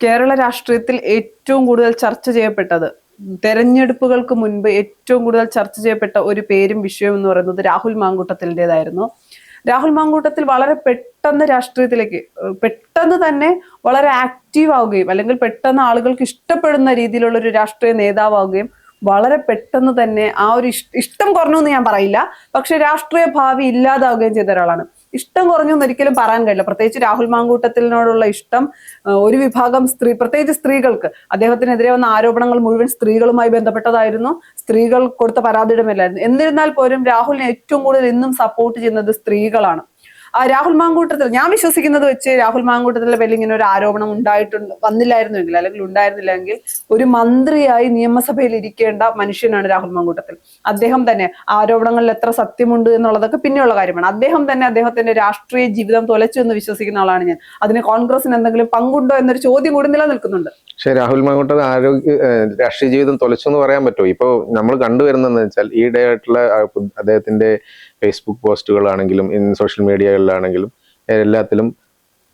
കേരള രാഷ്ട്രീയത്തിൽ ഏറ്റവും കൂടുതൽ ചർച്ച ചെയ്യപ്പെട്ടത്, തെരഞ്ഞെടുപ്പുകൾക്ക് മുൻപ് ഏറ്റവും കൂടുതൽ ചർച്ച ചെയ്യപ്പെട്ട ഒരു പേരും വിഷയവും എന്ന് പറയുന്നത് രാഹുൽ മാങ്കൂട്ടത്തിൻ്റെതായിരുന്നു. രാഹുൽ മാങ്കൂട്ടത്തിൽ വളരെ പെട്ടെന്ന് രാഷ്ട്രീയത്തിലേക്ക് പെട്ടെന്ന് തന്നെ വളരെ ആക്റ്റീവ് ആവുകയും അല്ലെങ്കിൽ പെട്ടെന്ന് ആളുകൾക്ക് ഇഷ്ടപ്പെടുന്ന രീതിയിലുള്ള ഒരു രാഷ്ട്രീയ നേതാവാവുകയും വളരെ പെട്ടെന്ന് തന്നെ ആ ഒരു ഇഷ്ടം കുറഞ്ഞു എന്ന് ഞാൻ പറയില്ല, പക്ഷെ രാഷ്ട്രീയ ഭാവി ഇല്ലാതാവുകയും ചെയ്ത ഒരാളാണ്. ഇഷ്ടം കുറഞ്ഞു എന്ന് ഒരിക്കലും പറയാൻ കഴിയില്ല. പ്രത്യേകിച്ച് രാഹുൽ മാങ്കൂട്ടത്തിനോടുള്ള ഇഷ്ടം ഒരു വിഭാഗം പ്രത്യേകിച്ച് സ്ത്രീകൾക്ക്, അദ്ദേഹത്തിനെതിരെ വന്ന ആരോപണങ്ങൾ മുഴുവൻ സ്ത്രീകളുമായി ബന്ധപ്പെട്ടതായിരുന്നു, സ്ത്രീകൾ കൊടുത്ത പരാതിയുടെ മേലായിരുന്നു. എന്നിരുന്നാൽ പോലും രാഹുലിനെ ഏറ്റവും കൂടുതൽ ഇന്നും സപ്പോർട്ട് ചെയ്യുന്നത് സ്ത്രീകളാണ്. രാഹുൽ മാങ്കൂട്ടത്തിൽ ഞാൻ വിശ്വസിക്കുന്നത് വെച്ച് രാഹുൽ മാങ്കൂട്ടത്തിലെ പേരിൽ ഇങ്ങനെ ഒരു ആരോപണം വന്നില്ലായിരുന്നുവെങ്കിൽ അല്ലെങ്കിൽ ഉണ്ടായിരുന്നില്ലെങ്കിൽ ഒരു മന്ത്രിയായി നിയമസഭയിൽ ഇരിക്കേണ്ട മനുഷ്യനാണ് രാഹുൽ മാങ്കൂട്ടത്തിൽ. അദ്ദേഹം തന്നെ ആരോപണങ്ങളിൽ എത്ര സത്യമുണ്ട് എന്നുള്ളതൊക്കെ പിന്നെയുള്ള കാര്യമാണ്. അദ്ദേഹം തന്നെ അദ്ദേഹത്തിന്റെ രാഷ്ട്രീയ ജീവിതം തുലച്ചു എന്ന് വിശ്വസിക്കുന്ന ആളാണ് ഞാൻ. അതിന് കോൺഗ്രസിന് എന്തെങ്കിലും പങ്കുണ്ടോ എന്നൊരു ചോദ്യം കൂടി നിലനിൽക്കുന്നുണ്ട്. പക്ഷെ രാഹുൽ മാങ്കൂട്ടം രാഷ്ട്രീയ ജീവിതം തുലച്ചു എന്ന് പറയാൻ പറ്റുമോ? ഇപ്പൊ നമ്മൾ കണ്ടുവരുന്നതെന്ന് വെച്ചാൽ ഈയിടെ ആയിട്ടുള്ള അദ്ദേഹത്തിന്റെ ഫേസ്ബുക്ക് പോസ്റ്റുകളാണെങ്കിലും സോഷ്യൽ മീഡിയകളിലാണെങ്കിലും എല്ലാത്തിലും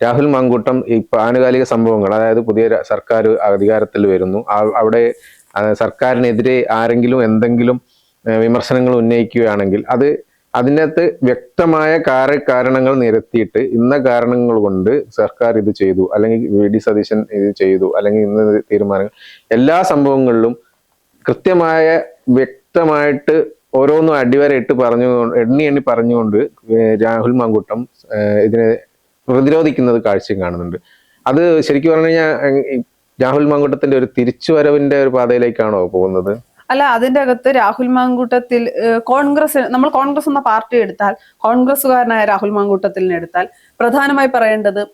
രാഹുൽ മാങ്കൂട്ടം ഇപ്പൊ ആനുകാലിക സംഭവങ്ങൾ, അതായത് പുതിയ സർക്കാർ അധികാരത്തിൽ വരുന്നു, അവിടെ സർക്കാരിനെതിരെ ആരെങ്കിലും എന്തെങ്കിലും വിമർശനങ്ങൾ ഉന്നയിക്കുകയാണെങ്കിൽ അതിനകത്ത് വ്യക്തമായ കാരണങ്ങൾ നിരത്തിയിട്ട് ഇന്ന കാരണങ്ങൾ കൊണ്ട് സർക്കാർ ഇത് ചെയ്തു, അല്ലെങ്കിൽ വി.ഡി. സതീശൻ ഇത് ചെയ്തു, അല്ലെങ്കിൽ ഇന്ന തീരുമാനങ്ങൾ, എല്ലാ സംഭവങ്ങളിലും കൃത്യമായ വ്യക്തമായിട്ട് ഓരോന്നും അടിവരയിട്ട് എണ്ണി പറഞ്ഞുകൊണ്ട് രാഹുൽ മാങ്കൂട്ടം ഇതിനെ പ്രതിരോധിക്കുന്നത് കാഴ്ചയും കാണുന്നുണ്ട്. അത് ശരിക്കും പറഞ്ഞു കഴിഞ്ഞാൽ രാഹുൽ മാങ്കൂട്ടത്തിന്റെ ഒരു തിരിച്ചുവരവിന്റെ ഒരു പാതയിലേക്കാണോ പോകുന്നത്? അല്ല, അതിന്റെ അകത്ത് രാഹുൽ മാങ്കൂട്ടത്തിൽ നമ്മൾ കോൺഗ്രസ് എന്ന പാർട്ടി എടുത്താൽ, കോൺഗ്രസ്സുകാരനായ രാഹുൽ മാങ്കൂട്ടത്തിലിനെ എടുത്താൽ പ്രധാനമായി പറയേണ്ടത്,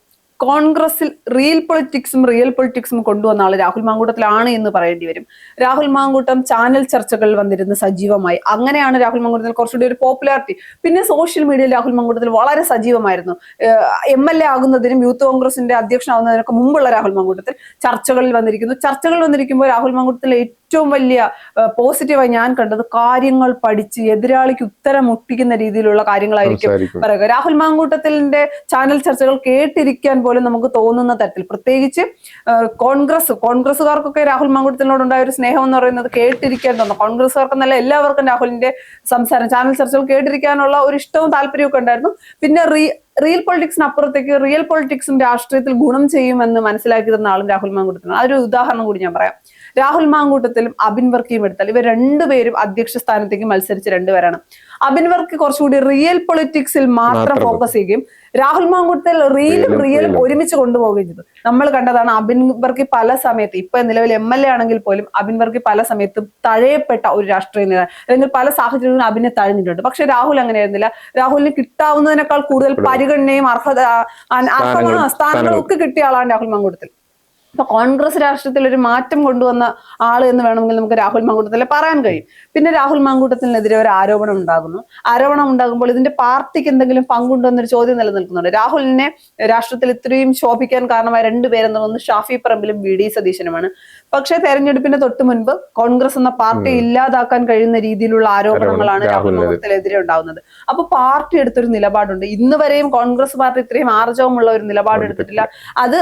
കോൺഗ്രസിൽ റിയൽ പൊളിറ്റിക്സും കൊണ്ടുവന്ന ആള് രാഹുൽ മാങ്കൂട്ടത്തിലാണ് എന്ന് പറയേണ്ടി വരും. രാഹുൽ മാങ്കൂട്ടം ചാനൽ ചർച്ചകളിൽ വന്നിരുന്ന് സജീവമായി. അങ്ങനെയാണ് രാഹുൽ മാങ്കൂട്ടത്തിൽ കുറച്ചുകൂടി ഒരു പോപ്പുലാരിറ്റി. പിന്നെ സോഷ്യൽ മീഡിയയിൽ രാഹുൽ മാങ്കൂട്ടത്തിൽ വളരെ സജീവമായിരുന്നു. MLA ആകുന്നതിനും യൂത്ത് കോൺഗ്രസിന്റെ അധ്യക്ഷനാവുന്നതിനൊക്കെ മുമ്പുള്ള രാഹുൽ മാങ്കൂട്ടത്തിൽ ചർച്ചകളിൽ വന്നിരിക്കുമ്പോൾ രാഹുൽ മാങ്കൂട്ടത്തിൽ ഏറ്റവും വലിയ പോസിറ്റീവായി ഞാൻ കണ്ടത്, കാര്യങ്ങൾ പഠിച്ച് എതിരാളിക്ക് ഉത്തരം മുട്ടിക്കുന്ന രീതിയിലുള്ള കാര്യങ്ങളായിരിക്കും പറയുക. രാഹുൽ മാങ്കൂട്ടത്തിന്റെ ചാനൽ ചർച്ചകൾ കേട്ടിരിക്കാൻ പോലും നമുക്ക് തോന്നുന്ന തരത്തിൽ, പ്രത്യേകിച്ച് കോൺഗ്രസ്സുകാർക്കൊക്കെ രാഹുൽ മാങ്കൂട്ടത്തിനോടുണ്ടായ ഒരു സ്നേഹം എന്ന് പറയുന്നത് കേട്ടിരിക്കാൻ തോന്നുന്നു. കോൺഗ്രസ്സുകാർക്കെന്നല്ല എല്ലാവർക്കും രാഹുലിന്റെ സംസാരം, ചാനൽ ചർച്ചകൾ കേട്ടിരിക്കാനുള്ള ഒരു ഇഷ്ടവും താല്പര്യമൊക്കെ ഉണ്ടായിരുന്നു. പിന്നെ റിയൽ പൊളിറ്റിക്സിന് അപ്പുറത്തേക്ക് റിയൽ പൊളിറ്റിക്സും രാഷ്ട്രീയത്തിൽ ഗുണം ചെയ്യുമെന്ന് മനസ്സിലാക്കി തന്ന ആളും രാഹുൽ മാങ്കൂട്ടത്തിനാണ്. അതൊരു ഉദാഹരണം കൂടി ഞാൻ പറയാം. രാഹുൽ മാങ്കൂട്ടത്തിലും അബിൻ വർക്കിയും എടുത്താൽ ഇവർ രണ്ടുപേരും അധ്യക്ഷ സ്ഥാനത്തേക്ക് മത്സരിച്ച രണ്ടുപേരാണ്. അബിൻ വർക്കി കുറച്ചുകൂടി റിയൽ പൊളിറ്റിക്സിൽ മാത്രം ഫോക്കസ് ചെയ്യുകയും രാഹുൽ മാങ്കൂട്ടത്തിൽ റിയലും ഒരുമിച്ച് കൊണ്ടുപോവുകയും ചെയ്തു. നമ്മൾ കണ്ടതാണ് അബിൻ വർക്കി പല സമയത്ത്, ഇപ്പൊ നിലവിൽ MLA ആണെങ്കിൽ പോലും അബിൻ വർക്കി പല സമയത്തും തഴയപ്പെട്ട ഒരു രാഷ്ട്രീയ നേതാവ്, അല്ലെങ്കിൽ പല സാഹചര്യങ്ങളും അബിനെ തഴഞ്ഞിട്ടുണ്ട്. പക്ഷെ രാഹുൽ അങ്ങനെയായിരുന്നില്ല. രാഹുലിന് കിട്ടാവുന്നതിനേക്കാൾ കൂടുതൽ പരിഗണനയും സ്ഥാനങ്ങളും ഒക്കെ കിട്ടിയ ആളാണ് രാഹുൽ മാങ്കൂട്ടത്തിൽ. ഇപ്പൊ കോൺഗ്രസ് രാഷ്ട്രീയത്തിൽ ഒരു മാറ്റം കൊണ്ടുവന്ന ആള് എന്ന് വേണമെങ്കിൽ നമുക്ക് രാഹുൽ മാങ്കൂട്ടത്തിലെ പറയാൻ കഴിയും. പിന്നെ രാഹുൽ മാങ്കൂട്ടത്തിനെതിരെ ഒരു ആരോപണം ഉണ്ടാകുമ്പോൾ ഇതിന്റെ പാർട്ടിക്ക് എന്തെങ്കിലും പങ്കുണ്ടോ എന്നൊരു ചോദ്യം നിലനിൽക്കുന്നുണ്ട്. രാഹുലിനെ രാഷ്ട്രീയത്തിൽ ഇത്രയും ശോഭിക്കാൻ കാരണമായ രണ്ടുപേരെന്ന് ഒന്ന് ഷാഫി പറമ്പിലും V.D. സതീശനുമാണ്. പക്ഷെ തെരഞ്ഞെടുപ്പിന് തൊട്ട് മുൻപ് കോൺഗ്രസ് എന്ന പാർട്ടി ഇല്ലാതാക്കാൻ കഴിയുന്ന രീതിയിലുള്ള ആരോപണങ്ങളാണ് രാഹുൽ മാങ്കൂട്ടത്തിനെതിരെ ഉണ്ടാകുന്നത്. അപ്പൊ പാർട്ടി എടുത്തൊരു നിലപാടുണ്ട്. ഇന്ന് വരെയും കോൺഗ്രസ് പാർട്ടി ഇത്രയും ആർജവമുള്ള ഒരു നിലപാട് എടുത്തിട്ടില്ല. അത്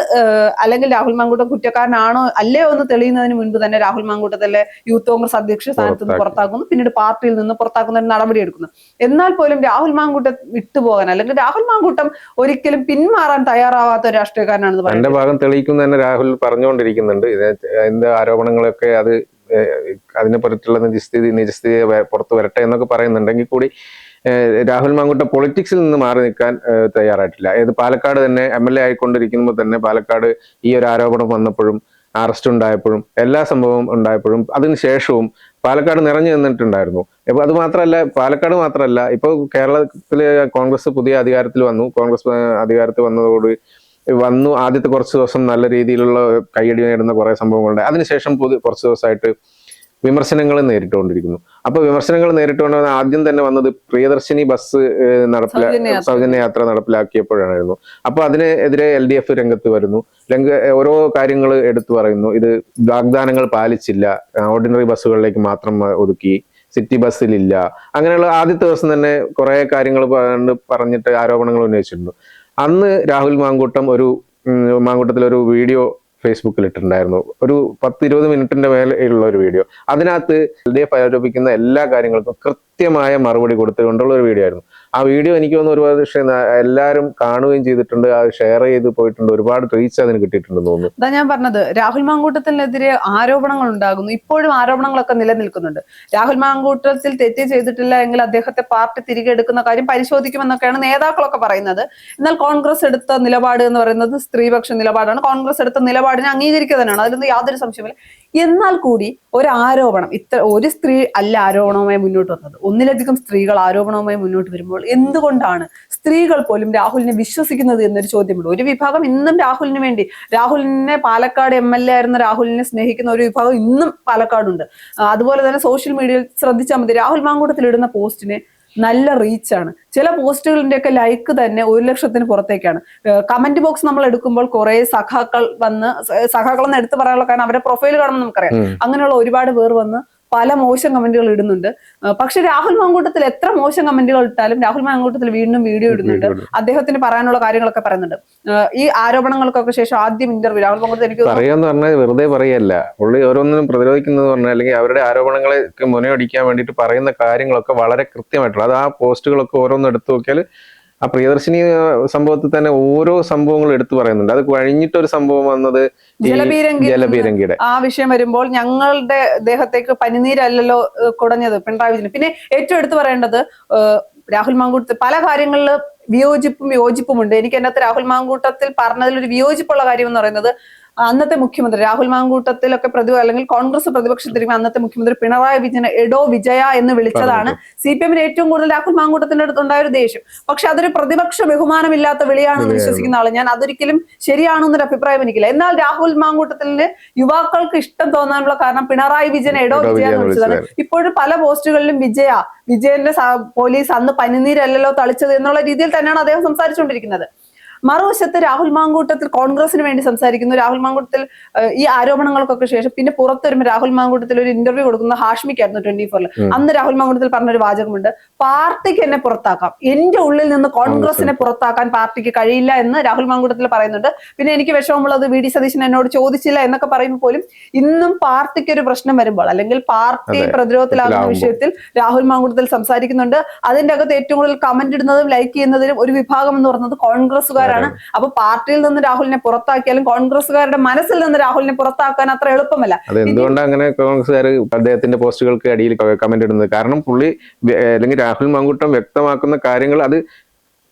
അല്ലെങ്കിൽ രാഹുൽ മാങ്കൂട്ടം കുറ്റക്കാരനാണോ അല്ലയോ എന്ന് തെളിയുന്നതിന് മുൻപ് തന്നെ രാഹുൽ മാങ്കൂട്ടത്തിലെ യൂത്ത് കോൺഗ്രസ് അധ്യക്ഷ സ്ഥാനത്ത് നിന്ന് പുറത്താക്കുന്നു, പിന്നീട് പാർട്ടിയിൽ നിന്ന് പുറത്താക്കുന്ന ഒരു നടപടി എടുക്കുന്നു. എന്നാൽ പോലും രാഹുൽ മാങ്കൂട്ടം വിട്ടുപോകാൻ, അല്ലെങ്കിൽ രാഹുൽ മാങ്കൂട്ടം ഒരിക്കലും പിന്മാറാൻ തയ്യാറാവാത്ത ഒരു രാഷ്ട്രീയക്കാരനാണെന്ന് പറയുന്നത്. എന്റെ ഭാഗം തെളിയിക്കുന്ന തന്നെ രാഹുൽ പറഞ്ഞുകൊണ്ടിരിക്കുന്നുണ്ട്. എന്ത് ആരോപണങ്ങളൊക്കെ അതിനെ പറ്റിയുള്ള നിജസ്ഥിതി പുറത്തു വരട്ടെ എന്നൊക്കെ പറയുന്നുണ്ടെങ്കിൽ കൂടി രാഹുൽ മാങ്കൂട്ടം പൊളിറ്റിക്സിൽ നിന്ന് മാറി നിൽക്കാൻ തയ്യാറായിട്ടില്ല. പാലക്കാട് തന്നെ MLA ആയിക്കൊണ്ടിരിക്കുമ്പോൾ തന്നെ പാലക്കാട് ഈ ഒരു ആരോപണം വന്നപ്പോഴും അറസ്റ്റ് ഉണ്ടായപ്പോഴും എല്ലാ സംഭവവും ഉണ്ടായപ്പോഴും അതിനുശേഷവും പാലക്കാട് നിറഞ്ഞു നിന്നിട്ടുണ്ടായിരുന്നു. അപ്പൊ അത് മാത്രമല്ല, പാലക്കാട് മാത്രമല്ല, ഇപ്പൊ കേരളത്തില് കോൺഗ്രസ് പുതിയ അധികാരത്തിൽ വന്നു. കോൺഗ്രസ് അധികാരത്തിൽ വന്നു ആദ്യത്തെ കുറച്ച് ദിവസം നല്ല രീതിയിലുള്ള കയ്യടി നേടുന്ന കുറെ സംഭവങ്ങളുണ്ട്. അതിനുശേഷം കുറച്ച് ദിവസമായിട്ട് വിമർശനങ്ങൾ നേരിട്ടുകൊണ്ടിരിക്കുന്നു. അപ്പൊ വിമർശനങ്ങൾ നേരിട്ടുകൊണ്ട് ആദ്യം തന്നെ വന്നത് പ്രിയദർശിനി ബസ് സൗജന്യ യാത്ര നടപ്പിലാക്കിയപ്പോഴായിരുന്നു. അപ്പൊ അതിനെതിരെ LDF രംഗത്ത് വരുന്നു. ഓരോ കാര്യങ്ങൾ എടുത്തു പറയുന്നു. ഇത് വാഗ്ദാനങ്ങൾ പാലിച്ചില്ല, ഓർഡിനറി ബസ്സുകളിലേക്ക് മാത്രം ഒതുക്കി, സിറ്റി ബസ്സിലില്ല, അങ്ങനെയുള്ള ആദ്യത്തെ ദിവസം തന്നെ കുറെ കാര്യങ്ങൾ പറഞ്ഞിട്ട് ആരോപണങ്ങൾ ഉന്നയിച്ചിട്ടുണ്ട്. അന്ന് രാഹുൽ മാങ്കൂട്ടത്തിൽ ഒരു വീഡിയോ ഫേസ്ബുക്കിൽ ഇട്ടിട്ടുണ്ടായിരുന്നു. ഒരു 10-20 മിനിറ്റിന്റെ മേലെയുള്ള ഒരു വീഡിയോ. അതിനകത്ത് LDF ആരോപിക്കുന്ന എല്ലാ കാര്യങ്ങൾക്കും കൃത്യമായ മറുപടി കൊടുത്തുകൊണ്ടുള്ള ഒരു വീഡിയോ ആയിരുന്നു. ആ വീഡിയോ എനിക്ക് തോന്നുന്നു ഒരുപാട് പക്ഷേ എല്ലാവരും കാണുകയും ചെയ്തിട്ടുണ്ട്, അത് ഷെയർ ചെയ്ത് പോയിട്ടുണ്ട്, ഒരുപാട് റീച്ച് അതിന് കിട്ടിയിട്ടുണ്ടെന്ന് തോന്നുന്നു. അതാ ഞാൻ പറഞ്ഞത്, രാഹുൽ മാങ്കൂട്ടത്തിനെതിരെ ആരോപണങ്ങൾ ഉണ്ടാകുന്നു, ഇപ്പോഴും ആരോപണങ്ങളൊക്കെ നിലനിൽക്കുന്നുണ്ട്. രാഹുൽ മാങ്കൂട്ടത്തിൽ തെറ്റ് ചെയ്തിട്ടില്ല എങ്കിൽ അദ്ദേഹത്തെ പാർട്ടി തിരികെ എടുക്കുന്ന കാര്യം പരിശോധിക്കുമെന്നൊക്കെയാണ് നേതാക്കളൊക്കെ പറയുന്നത്. എന്നാൽ കോൺഗ്രസ് എടുത്ത നിലപാട് എന്ന് പറയുന്നത് സ്ത്രീപക്ഷ നിലപാടാണ്. കോൺഗ്രസ് എടുത്ത നിലപാടിനെ അംഗീകരിക്കുക തന്നെയാണ്, അതിലൊന്നും യാതൊരു സംശയമില്ല. എന്നാൽ കൂടി ഒരു ആരോപണം, ഒരു സ്ത്രീ അല്ല ആരോപണവുമായി മുന്നോട്ട് വന്നത്, ഒന്നിലധികം സ്ത്രീകൾ ആരോപണവുമായി മുന്നോട്ട് വരുമ്പോൾ എന്തുകൊണ്ടാണ് സ്ത്രീകൾ പോലും രാഹുലിനെ വിശ്വസിക്കുന്നത് എന്നൊരു ചോദ്യമുണ്ട്. ഒരു വിഭാഗം ഇന്നും രാഹുലിന് വേണ്ടി, രാഹുലിനെ പാലക്കാട് MLA ആയിരുന്ന രാഹുലിനെ സ്നേഹിക്കുന്ന ഒരു വിഭാഗം ഇന്നും പാലക്കാടുണ്ട്. അതുപോലെ തന്നെ സോഷ്യൽ മീഡിയയിൽ ശ്രദ്ധിച്ചാൽ മതി, രാഹുൽ മാങ്കൂട്ടത്തിൽ ഇടുന്ന പോസ്റ്റിന് നല്ല റീച്ചാണ്. ചില പോസ്റ്റുകളിന്റെ ഒക്കെ ലൈക്ക് തന്നെ 1 ലക്ഷത്തിന് പുറത്തേക്കാണ്. കമന്റ് ബോക്സ് നമ്മൾ എടുക്കുമ്പോൾ കുറെ സഖാക്കളെന്ന് എടുത്തു പറയാനുള്ള കാരണം അവരുടെ പ്രൊഫൈൽ കാണുമ്പോൾ നമുക്കറിയാം. അങ്ങനെയുള്ള ഒരുപാട് പേർ വന്ന് പല മോശം കമന്റുകൾ ഇടുന്നുണ്ട്. പക്ഷെ രാഹുൽ മാങ്കൂട്ടത്തിൽ എത്ര മോശം കമന്റുകൾ ഇട്ടാലും രാഹുൽ മാങ്കൂട്ടത്തിൽ വീണ്ടും വീഡിയോ ഇടുന്നുണ്ട്, അദ്ദേഹത്തിന് പറയാനുള്ള കാര്യങ്ങളൊക്കെ പറയുന്നുണ്ട്. ഈ ആരോപണങ്ങൾക്കൊക്കെ ശേഷം ആദ്യം ഇന്റർവ്യൂ രാഹുൽ മാങ്കൂട്ടത്തിൽ എനിക്ക് പറയാന്ന് പറഞ്ഞാൽ വെറുതെ പറയല്ല, പുള്ളി ഓരോന്നിനും പ്രതിരോധിക്കുന്നത് പറഞ്ഞാൽ, അല്ലെങ്കിൽ അവരുടെ ആരോപണങ്ങളെ മുനയൊടിക്കാൻ വേണ്ടിയിട്ട് പറയുന്ന കാര്യങ്ങളൊക്കെ വളരെ കൃത്യമായിട്ടുള്ള, അത് ആ പോസ്റ്റുകളൊക്കെ ഓരോന്നും എടുത്തു നോക്കിയാൽ ആ പ്രിയദർശിനി സംഭവത്തിൽ തന്നെ ഓരോ സംഭവങ്ങളും എടുത്തു പറയുന്നുണ്ട്. അത് കഴിഞ്ഞിട്ടൊരു സംഭവം വന്നത് ജലപീരങ്കിയുടെ ആ വിഷയം വരുമ്പോൾ ഞങ്ങളുടെ ദേഹത്തേക്ക് പനിനീരല്ലല്ലോ കുടഞ്ഞത് പിണറായി വിജയൻ. പിന്നെ ഏറ്റവും എടുത്തു പറയേണ്ടത് രാഹുൽ മാങ്കൂട്ടത്തിൽ പല കാര്യങ്ങളിൽ വിയോജിപ്പും യോജിപ്പുമുണ്ട്. എനിക്ക് അതിനകത്ത് രാഹുൽ മാങ്കൂട്ടത്തിൽ പറഞ്ഞതിൽ ഒരു വിയോജിപ്പുള്ള കാര്യം എന്ന് പറയുന്നത്, അന്നത്തെ മുഖ്യമന്ത്രി രാഹുൽ മാങ്കൂട്ടത്തിലൊക്കെ അല്ലെങ്കിൽ കോൺഗ്രസ് പ്രതിപക്ഷത്തിരിക്കുമ്പോൾ അന്നത്തെ മുഖ്യമന്ത്രി പിണറായി വിജയനെ എടോ വിജയ എന്ന് വിളിച്ചതാണ് CPM-ന് ഏറ്റവും കൂടുതൽ രാഹുൽ മാങ്കൂട്ടത്തിന്റെ അടുത്തുണ്ടായ ഒരു ദേഷ്യം. പക്ഷെ അതൊരു പ്രതിപക്ഷ ബഹുമാനമില്ലാത്ത വിളിയാണെന്ന് വിശ്വസിക്കുന്ന ആള് ഞാൻ. അതൊരിക്കലും ശരിയാണെന്നൊരു അഭിപ്രായം എനിക്കില്ല. എന്നാൽ രാഹുൽ മാങ്കൂട്ടത്തിന് യുവാക്കൾക്ക് ഇഷ്ടം തോന്നാനുള്ള കാരണം പിണറായി വിജയനെ എടോ വിജയ എന്ന് വിളിച്ചതാണ്. ഇപ്പോഴും പല പോസ്റ്റുകളിലും വിജയന്റെ പോലീസ് അന്ന് പനിനീരല്ലല്ലോ തളിച്ചത് എന്നുള്ള രീതിയിൽ തന്നെയാണ് അദ്ദേഹം സംസാരിച്ചുകൊണ്ടിരിക്കുന്നത്. മറുവശത്ത് രാഹുൽ മാങ്കൂട്ടത്തിൽ കോൺഗ്രസിന് വേണ്ടി സംസാരിക്കുന്നു. രാഹുൽ മാങ്കൂട്ടത്തിൽ ഈ ആരോപണങ്ങൾക്കൊക്കെ ശേഷം പിന്നെ പുറത്തു വരുമ്പോൾ രാഹുൽ മാങ്കൂട്ടത്തിൽ ഒരു ഇന്റർവ്യൂ കൊടുക്കുന്ന ഹാഷ്മിക്കായിരുന്നു 24-ൽ. അന്ന് രാഹുൽ മാങ്കൂട്ടത്തിൽ പറഞ്ഞൊരു വാചകമുണ്ട്, പാർട്ടിക്ക് എന്നെ പുറത്താക്കാം, എന്റെ ഉള്ളിൽ നിന്ന് കോൺഗ്രസിനെ പുറത്താക്കാൻ പാർട്ടിക്ക് കഴിയില്ല എന്ന് രാഹുൽ മാങ്കൂട്ടത്തിൽ പറയുന്നുണ്ട്. പിന്നെ എനിക്ക് വിഷമമുള്ളത് VD സതീശൻ എന്നോട് ചോദിച്ചില്ല എന്നൊക്കെ പറയുമ്പോൾ പോലും ഇന്നും പാർട്ടിക്ക് ഒരു പ്രശ്നം വരുമ്പോൾ, അല്ലെങ്കിൽ പാർട്ടി പ്രതിരോധത്തിലാകുന്ന വിഷയത്തിൽ രാഹുൽ മാങ്കൂട്ടത്തിൽ സംസാരിക്കുന്നുണ്ട്. അതിന്റെ അകത്ത് ഏറ്റവും കൂടുതൽ കമന്റ് ഇടുന്നതും ലൈക്ക് ചെയ്യുന്നതിനും ഒരു വിഭാഗം എന്ന് പറയുന്നത് കോൺഗ്രസുകാർ. അപ്പൊ പാർട്ടിയിൽ നിന്ന് രാഹുലിനെ പുറത്താക്കിയാലും കോൺഗ്രസുകാരുടെ മനസ്സിൽ നിന്ന് രാഹുലിനെ പുറത്താക്കാൻ അത്ര എളുപ്പമല്ല. അതെന്തുകൊണ്ട് അങ്ങനെ കോൺഗ്രസുകാർ അദ്ദേഹത്തിന്റെ പോസ്റ്റുകൾക്ക് അടിയിൽ കമന്റ് ഇടുന്നത്? കാരണം പുള്ളി അല്ലെങ്കിൽ രാഹുൽ മാങ്കൂട്ടം വ്യക്തമാക്കുന്ന കാര്യങ്ങൾ അത്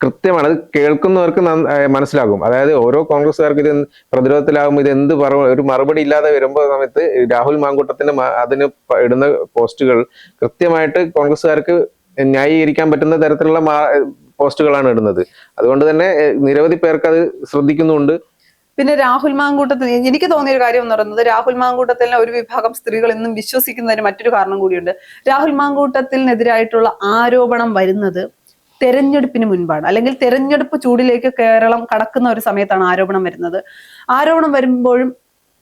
കൃത്യമാണ്, അത് കേൾക്കുന്നവർക്ക് മനസ്സിലാകും. അതായത് ഓരോ കോൺഗ്രസുകാർക്ക് ഇത് പ്രതിരോധത്തിലാകുമ്പോൾ ഇത് ഒരു മറുപടി ഇല്ലാതെ വരുമ്പോൾ സമയത്ത് രാഹുൽ മാങ്കൂട്ടത്തിന്റെ അതിന് ഇടുന്ന പോസ്റ്റുകൾ കൃത്യമായിട്ട് കോൺഗ്രസുകാർക്ക് ന്യായീകരിക്കാൻ പറ്റുന്ന തരത്തിലുള്ള പോസ്റ്റുകളാണ് ഇടുന്നത്. അതുകൊണ്ട് തന്നെ നിരവധി പേർക്ക് അത് ശ്രദ്ധിക്കുന്നുണ്ട്. പിന്നെ രാഹുൽ മാങ്കൂട്ടത്തിൽ എനിക്ക് തോന്നിയ ഒരു കാര്യം എന്ന് പറയുന്നത്, രാഹുൽ മാങ്കൂട്ടത്തിലെ ഒരു വിഭാഗം സ്ത്രീകൾ ഇന്നും വിശ്വസിക്കുന്നതിന് മറ്റൊരു കാരണം കൂടിയുണ്ട്. രാഹുൽ മാങ്കൂട്ടത്തിനെതിരായിട്ടുള്ള ആരോപണം വരുന്നത് തെരഞ്ഞെടുപ്പിന് മുൻപാണ്, അല്ലെങ്കിൽ തെരഞ്ഞെടുപ്പ് ചൂടിലേക്ക് കേരളം കടക്കുന്ന ഒരു സമയത്താണ് ആരോപണം വരുന്നത്. ആരോപണം വരുമ്പോഴും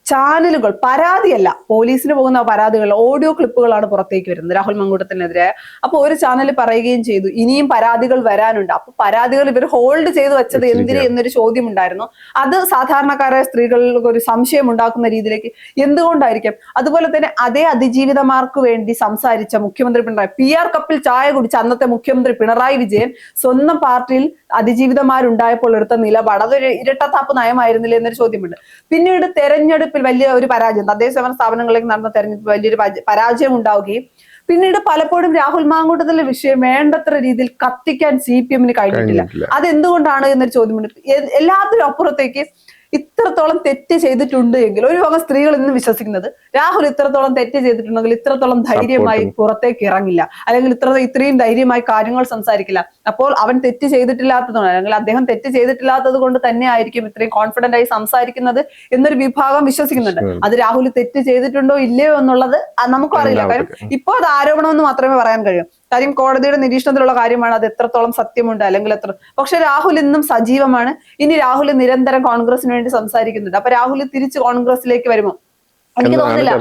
ചാനലുകൾ, പരാതിയല്ല, പോലീസിന് പോകുന്ന പരാതികൾ, ഓഡിയോ ക്ലിപ്പുകളാണ് പുറത്തേക്ക് വരുന്നത് രാഹുൽ മാങ്കൂട്ടത്തിനെതിരെ. അപ്പൊ ഒരു ചാനൽ പറയുകയും ചെയ്തു ഇനിയും പരാതികൾ വരാനുണ്ട്. അപ്പൊ പരാതികൾ ഇവർ ഹോൾഡ് ചെയ്ത് വെച്ചത് എന്തിന് എന്നൊരു ചോദ്യം ഉണ്ടായിരുന്നു. അത് സാധാരണക്കാരായ സ്ത്രീകൾക്ക് ഒരു സംശയം ഉണ്ടാക്കുന്ന രീതിയിലേക്ക് എന്തുകൊണ്ടായിരിക്കും? അതുപോലെ തന്നെ അതേ അതിജീവിതമാർക്ക് വേണ്ടി സംസാരിച്ച മുഖ്യമന്ത്രി പിണറായി, PR കപ്പിൽ ചായ കുടിച്ച അന്നത്തെ മുഖ്യമന്ത്രി പിണറായി വിജയൻ സ്വന്തം പാർട്ടിയിൽ അതിജീവിതമാരുണ്ടായപ്പോൾ എടുത്ത നിലപാട് അതൊരു ഇരട്ടത്താപ്പ് നയമായിരുന്നില്ല എന്നൊരു ചോദ്യമുണ്ട്. പിന്നീട് തെരഞ്ഞെടുപ്പ് വലിയ ഒരു പരാജയം, തദ്ദേശ സ്ഥാപനങ്ങളിലേക്ക് നടന്ന തെരഞ്ഞെടുപ്പ് വലിയൊരു പരാജയം ഉണ്ടാവുകയും പിന്നീട് പലപ്പോഴും രാഹുൽ മാങ്കൂട്ടത്തിലെ വിഷയം വേണ്ടത്ര രീതിയിൽ കത്തിക്കാൻ CPM-ന് കഴിഞ്ഞിട്ടില്ല. അതെന്തുകൊണ്ടാണ് എന്നൊരു ചോദ്യമുണ്ട്. എല്ലാത്തിനും അപ്പുറത്തേക്ക് ഇത്രത്തോളം തെറ്റ് ചെയ്തിട്ടുണ്ട് എങ്കിൽ ഒരു വക സ്ത്രീകൾ ഇന്ന് വിശ്വസിക്കുന്നത് രാഹുൽ ഇത്രത്തോളം തെറ്റ് ചെയ്തിട്ടുണ്ടെങ്കിൽ ഇത്രത്തോളം ധൈര്യമായി പുറത്തേക്ക് ഇറങ്ങില്ല, അല്ലെങ്കിൽ ഇത്രയും ധൈര്യമായി കാര്യങ്ങൾ സംസാരിക്കില്ല. അപ്പോൾ അവൻ തെറ്റ് ചെയ്തിട്ടില്ലാത്തതുകൊണ്ട്, അല്ലെങ്കിൽ അദ്ദേഹം തെറ്റ് ചെയ്തിട്ടില്ലാത്തത് കൊണ്ട് തന്നെ ആയിരിക്കും ഇത്രയും കോൺഫിഡന്റ് ആയി സംസാരിക്കുന്നത് എന്നൊരു വിഭാഗം വിശ്വസിക്കുന്നുണ്ട്. അത് രാഹുൽ തെറ്റ് ചെയ്തിട്ടുണ്ടോ ഇല്ലയോ എന്നുള്ളത് നമുക്കും അറിയില്ല. കാര്യം ഇപ്പൊ അത് ആരോപണമെന്ന് മാത്രമേ പറയാൻ കഴിയൂ. കാര്യം കോടതിയുടെ നിരീക്ഷണത്തിലുള്ള കാര്യമാണ്, അത് എത്രത്തോളം സത്യമുണ്ട് അല്ലെങ്കിൽ പക്ഷെ രാഹുൽ ഇന്നും സജീവമാണ്. ഇനി രാഹുൽ നിരന്തരം കോൺഗ്രസിന് വേണ്ടി സംസാരിക്കുന്നുണ്ട്. അപ്പൊ രാഹുൽ തിരിച്ച് കോൺഗ്രസിലേക്ക് വരുമോ? എനിക്ക് തോന്നുന്നില്ല.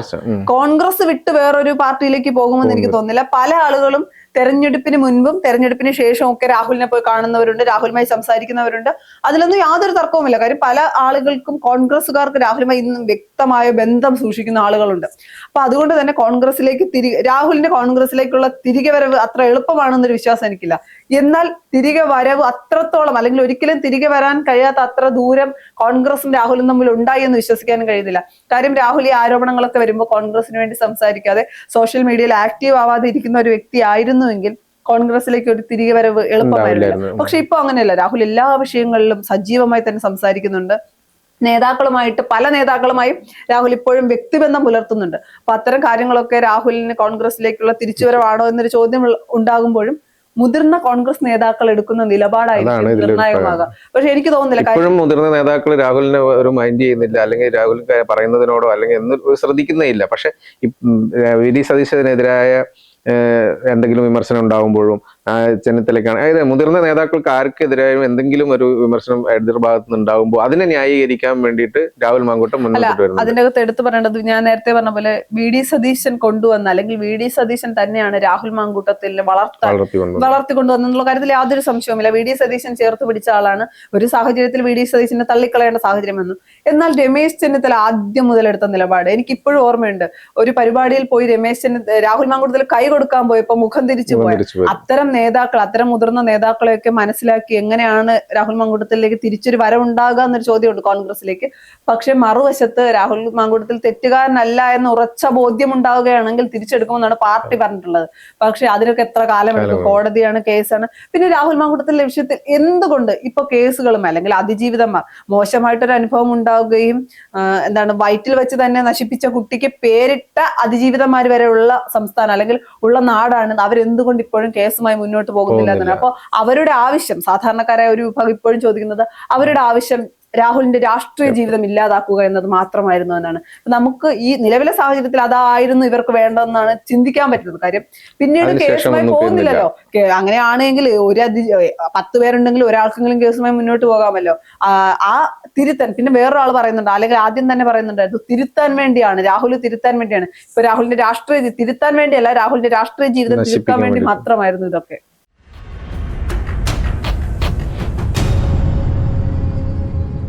കോൺഗ്രസ് വിട്ട് വേറൊരു പാർട്ടിയിലേക്ക് പോകുമെന്ന് എനിക്ക് തോന്നുന്നില്ല. പല ആളുകളും തെരഞ്ഞെടുപ്പിന് മുൻപും തെരഞ്ഞെടുപ്പിന് ശേഷവും ഒക്കെ രാഹുലിനെ പോയി കാണുന്നവരുണ്ട്, രാഹുലുമായി സംസാരിക്കുന്നവരുണ്ട്. അതിലൊന്നും യാതൊരു തർക്കവുമില്ല. കാര്യം പല ആളുകൾക്കും കോൺഗ്രസ്സുകാർക്ക് രാഹുലുമായി ഇന്നും വ്യക്തമായ ബന്ധം സൂക്ഷിക്കുന്ന ആളുകളുണ്ട്. അപ്പൊ അതുകൊണ്ട് തന്നെ രാഹുലിന്റെ കോൺഗ്രസിലേക്കുള്ള തിരികെ വരവ് അത്ര എളുപ്പമാണെന്നൊരു വിശ്വാസം എനിക്കില്ല. എന്നാൽ തിരികെ വരവ് അത്രത്തോളം, അല്ലെങ്കിൽ ഒരിക്കലും തിരികെ വരാൻ കഴിയാത്ത അത്ര ദൂരം കോൺഗ്രസും രാഹുലും തമ്മിൽ ഉണ്ടായി എന്ന് വിശ്വസിക്കാനും കഴിയുന്നില്ല. കാര്യം രാഹുൽ ഈ ആരോപണങ്ങളൊക്കെ വരുമ്പോൾ കോൺഗ്രസിന് വേണ്ടി സംസാരിക്കാതെ സോഷ്യൽ മീഡിയയിൽ ആക്റ്റീവ് ആവാതെ ഇരിക്കുന്ന ഒരു വ്യക്തി ആയിരുന്നുവെങ്കിൽ കോൺഗ്രസിലേക്ക് ഒരു തിരികെ വരവ് എളുപ്പമായിരുന്നില്ല. പക്ഷെ ഇപ്പൊ അങ്ങനെയല്ല. രാഹുൽ എല്ലാ വിഷയങ്ങളിലും സജീവമായി തന്നെ സംസാരിക്കുന്നുണ്ട്. പല നേതാക്കളുമായും രാഹുൽ ഇപ്പോഴും വ്യക്തിബന്ധം പുലർത്തുന്നുണ്ട്. അപ്പൊ അത്തരം കാര്യങ്ങളൊക്കെ രാഹുലിന് കോൺഗ്രസിലേക്കുള്ള തിരിച്ചുവരവാണോ എന്നൊരു ചോദ്യം ഉണ്ടാകുമ്പോഴും മുതിർന്ന കോൺഗ്രസ് നേതാക്കൾ എടുക്കുന്ന നിലപാടായിരിക്കും നിർണായകമാകാം. പക്ഷെ എനിക്ക് തോന്നുന്നില്ല, ഇപ്പോഴും മുതിർന്ന നേതാക്കൾ രാഹുലിനെ ഒരു മൈൻഡ് ചെയ്യുന്നില്ല, അല്ലെങ്കിൽ രാഹുൽ പറയുന്നതിനോടോ അല്ലെങ്കിൽ എന്ന് ശ്രദ്ധിക്കുന്നേ ഇല്ല. പക്ഷെ വി ഡി സതീശനെതിരായ എന്തെങ്കിലും വിമർശനം ഉണ്ടാകുമ്പോഴും ചെന്നിത്തലയ്ക്കാണ്, അതായത് മുതിർന്ന നേതാക്കൾക്ക് ആർക്കെതിരായും എന്തെങ്കിലും ഒരു വിമർശനം എതിർഭാഗത്ത് നിന്ന് ഉണ്ടാകുമ്പോൾ അതിനെ ന്യായീകരിക്കാൻ വേണ്ടിയിട്ട് രാഹുൽ മാങ്കൂട്ടം മുന്നോട്ട് വരുന്നത്. അതിന്റെ അകത്ത് എടുത്തു പറയേണ്ടത്, ഞാൻ നേരത്തെ പറഞ്ഞ പോലെ വി ഡി സതീശൻ കൊണ്ടുവന്ന, അല്ലെങ്കിൽ വി ഡി സതീശൻ തന്നെയാണ് രാഹുൽ മാങ്കൂട്ടത്തിൽ വളർത്തിക്കൊണ്ടുവന്നുള്ള കാര്യത്തിൽ യാതൊരു സംശയവുമില്ല. വി ഡി സതീശൻ ചേർത്ത് പിടിച്ച ആളാണ്. ഒരു സാഹചര്യത്തിൽ വി ഡി സതീശനെ തള്ളിക്കളയേണ്ട സാഹചര്യം വന്നു. എന്നാൽ രമേശ് ചെന്നിത്തല ആദ്യം മുതലെടുത്ത നിലപാട് എനിക്ക് ഇപ്പോഴും ഓർമ്മയുണ്ട്. ഒരു പരിപാടിയിൽ പോയി രാഹുൽ മാങ്കൂട്ടത്തിൽ കൈ കൊടുക്കാൻ പോയപ്പോ മുഖം തിരിച്ചു പോയി. അത്തരം മുതിർന്ന നേതാക്കളെയൊക്കെ മനസ്സിലാക്കി എങ്ങനെയാണ് രാഹുൽ മാങ്കൂട്ടത്തിലേക്ക് തിരിച്ചൊരു വരവുണ്ടാകുക എന്നൊരു ചോദ്യമുണ്ട് കോൺഗ്രസിലേക്ക്. പക്ഷെ മറുവശത്ത് രാഹുൽ മാങ്കൂട്ടത്തിൽ തെറ്റുകാരനല്ല എന്ന് ഉറച്ച ബോധ്യം ഉണ്ടാവുകയാണെങ്കിൽ തിരിച്ചെടുക്കുമെന്നാണ് പാർട്ടി പറഞ്ഞിട്ടുള്ളത്. പക്ഷെ അതിനൊക്കെ എത്ര കാലമെടുക്കും? കോടതിയാണ്, കേസാണ്. പിന്നെ രാഹുൽ മാങ്കൂട്ടത്തിന്റെ വിഷയത്തിൽ എന്തുകൊണ്ട് ഇപ്പൊ കേസുകളും അല്ലെങ്കിൽ അതിജീവിതന്മാർ മോശമായിട്ടൊരു അനുഭവം ഉണ്ടാവുകയും വയറ്റിൽ വെച്ച് തന്നെ നശിപ്പിച്ച കുട്ടിക്ക് പേരിട്ട അതിജീവിതന്മാർ വരെ ഉള്ള സംസ്ഥാനം അല്ലെങ്കിൽ ഉള്ള നാടാണ്, അവരെന്തുകൊണ്ട് ഇപ്പോഴും കേസുമായി മുന്നോട്ട് പോകുന്നില്ല എന്നാണ്. അപ്പൊ അവരുടെ ആവശ്യം, സാധാരണക്കാരായ ഒരു വിഭാഗം ഇപ്പോഴും ചോദിക്കുന്നത്, അവരുടെ ആവശ്യം രാഹുലിന്റെ രാഷ്ട്രീയ ജീവിതം ഇല്ലാതാക്കുക എന്നത് മാത്രമായിരുന്നു എന്നാണ്. നമുക്ക് ഈ നിലവിലെ സാഹചര്യത്തിൽ അതായിരുന്നു ഇവർക്ക് വേണ്ടതെന്നാണ് ചിന്തിക്കാൻ പറ്റുന്നത്. കാര്യം പിന്നീട് കേസുമായി പോകുന്നില്ലല്ലോ. അങ്ങനെയാണെങ്കിൽ 10 പേരുണ്ടെങ്കിൽ ഒരാൾക്കെങ്കിലും കേസുമായി മുന്നോട്ട് പോകാമല്ലോ. തിരുത്താൻ, പിന്നെ വേറൊരാൾ പറയുന്നുണ്ട്, അല്ലെങ്കിൽ ആദ്യം തന്നെ പറയുന്നുണ്ടായിരുന്നു, തിരുത്താൻ വേണ്ടിയാണ്, രാഹുൽ തിരുത്താൻ വേണ്ടിയാണ്. ഇപ്പൊ രാഹുലിന്റെ തിരുത്താൻ വേണ്ടിയല്ല, രാഹുലിന്റെ രാഷ്ട്രീയ ജീവിതം തിരുത്താൻ വേണ്ടി മാത്രമായിരുന്നു ഇതൊക്കെ.